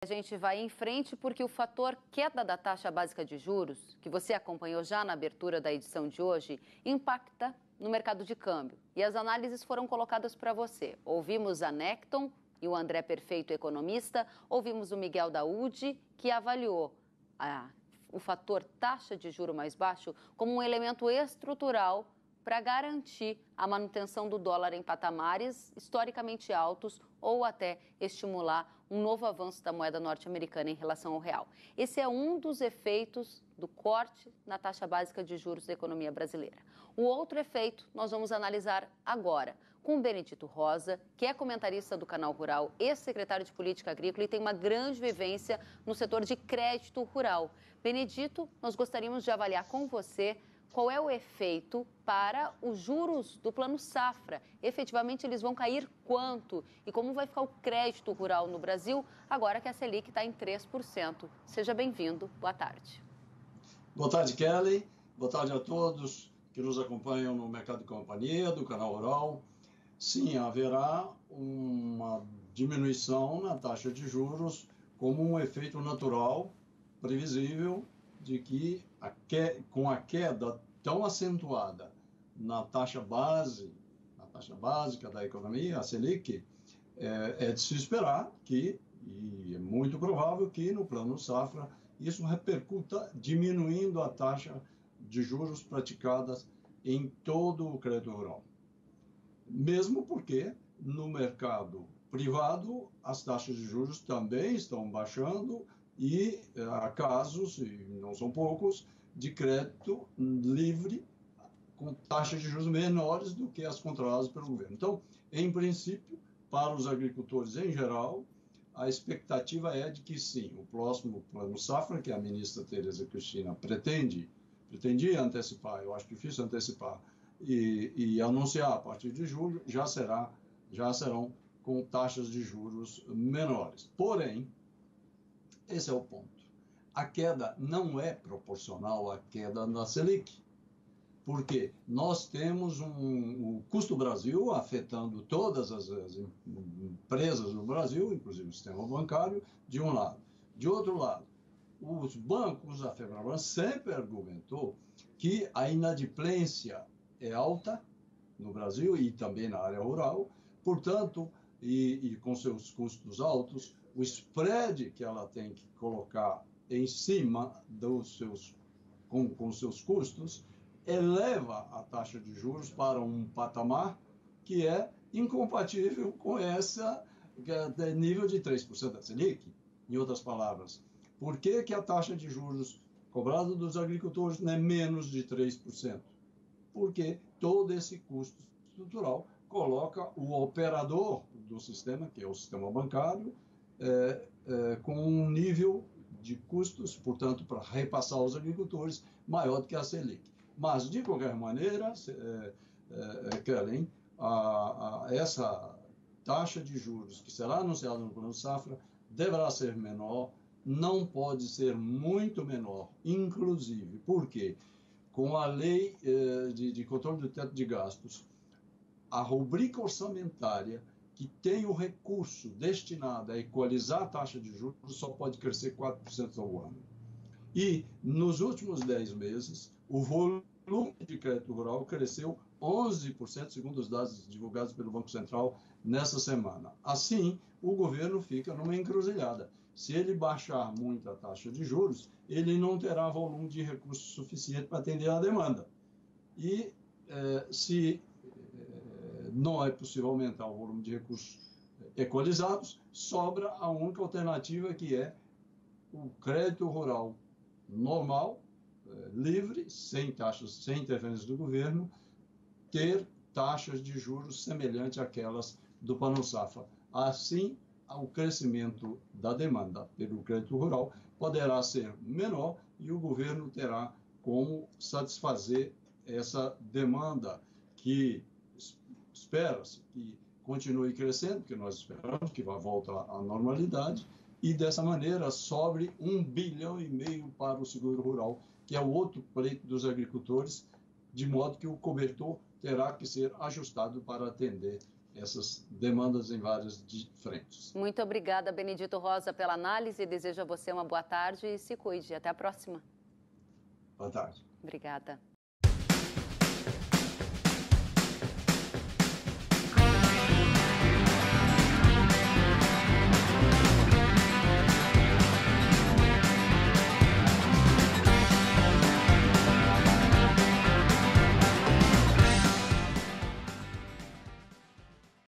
A gente vai em frente porque o fator queda da taxa básica de juros, que você acompanhou já na abertura da edição de hoje, impacta no mercado de câmbio. E as análises foram colocadas para você. Ouvimos a Necton e o André Perfeito, economista. Ouvimos o Miguel Daúde, que avaliou o fator taxa de juro mais baixo como um elemento estrutural para garantir a manutenção do dólar em patamares historicamente altos ou até estimular um novo avanço da moeda norte-americana em relação ao real. Esse é um dos efeitos do corte na taxa básica de juros da economia brasileira. O outro efeito nós vamos analisar agora com o Benedito Rosa, que é comentarista do Canal Rural, ex-secretário de Política Agrícola e tem uma grande vivência no setor de crédito rural. Benedito, nós gostaríamos de avaliar com você qual é o efeito para os juros do Plano Safra. Efetivamente, eles vão cair quanto? E como vai ficar o crédito rural no Brasil, agora que a Selic está em 3%? Seja bem-vindo. Boa tarde. Boa tarde, Kelly. Boa tarde a todos que nos acompanham no Mercado de Companhia, do Canal Rural. Sim, haverá uma diminuição na taxa de juros como um efeito natural, previsível, de que com a queda tão acentuada na taxa básica da economia, a Selic, é de se esperar que, e é muito provável que no Plano Safra, isso repercuta diminuindo a taxa de juros praticadas em todo o crédito rural. Mesmo porque no mercado privado as taxas de juros também estão baixando e há casos, e não são poucos, de crédito livre com taxas de juros menores do que as controladas pelo governo. Então, em princípio, para os agricultores em geral, a expectativa é de que sim, o próximo Plano Safra, que a ministra Tereza Cristina pretendia antecipar, eu acho difícil antecipar, e anunciar a partir de julho, já serão com taxas de juros menores. Porém, esse é o ponto. A queda não é proporcional à queda da Selic, porque nós temos o custo Brasil afetando todas as empresas no Brasil, inclusive o sistema bancário, de um lado. De outro lado, os bancos, a Febraban sempre argumentou que a inadimplência é alta no Brasil e também na área rural, portanto, e com seus custos altos, o spread que ela tem que colocar em cima dos com seus custos eleva a taxa de juros para um patamar que é incompatível com esse nível de 3% da Selic. Em outras palavras, por que a taxa de juros cobrada dos agricultores não é menos de 3%? Porque todo esse custo estrutural coloca o operador do sistema, que é o sistema bancário, com um nível de custos, portanto, para repassar aos agricultores, maior do que a Selic. Mas, de qualquer maneira, Kellen, essa taxa de juros que será anunciada no Plano Safra deverá ser menor, não pode ser muito menor, inclusive, porque com a lei de controle do teto de gastos, a rubrica orçamentária que tem o recurso destinado a equalizar a taxa de juros só pode crescer 4% ao ano. E, nos últimos 10 meses, o volume de crédito rural cresceu 11%, segundo os dados divulgados pelo Banco Central nessa semana. Assim, o governo fica numa encruzilhada. Se ele baixar muito a taxa de juros, ele não terá volume de recursos suficiente para atender a demanda. E se não é possível aumentar o volume de recursos equalizados, sobra a única alternativa, que é o crédito rural normal, livre, sem taxas, sem interferência do governo, ter taxas de juros semelhantes àquelas do Plano Safra. Assim, o crescimento da demanda pelo crédito rural poderá ser menor e o governo terá como satisfazer essa demanda que espera-se que continue crescendo, porque nós esperamos que vá voltar à normalidade, e dessa maneira sobre 1,5 bilhão para o seguro rural, que é o outro pleito dos agricultores, de modo que o cobertor terá que ser ajustado para atender essas demandas em várias frentes. Muito obrigada, Benedito Rosa, pela análise. Desejo a você uma boa tarde e se cuide. Até a próxima. Boa tarde. Obrigada.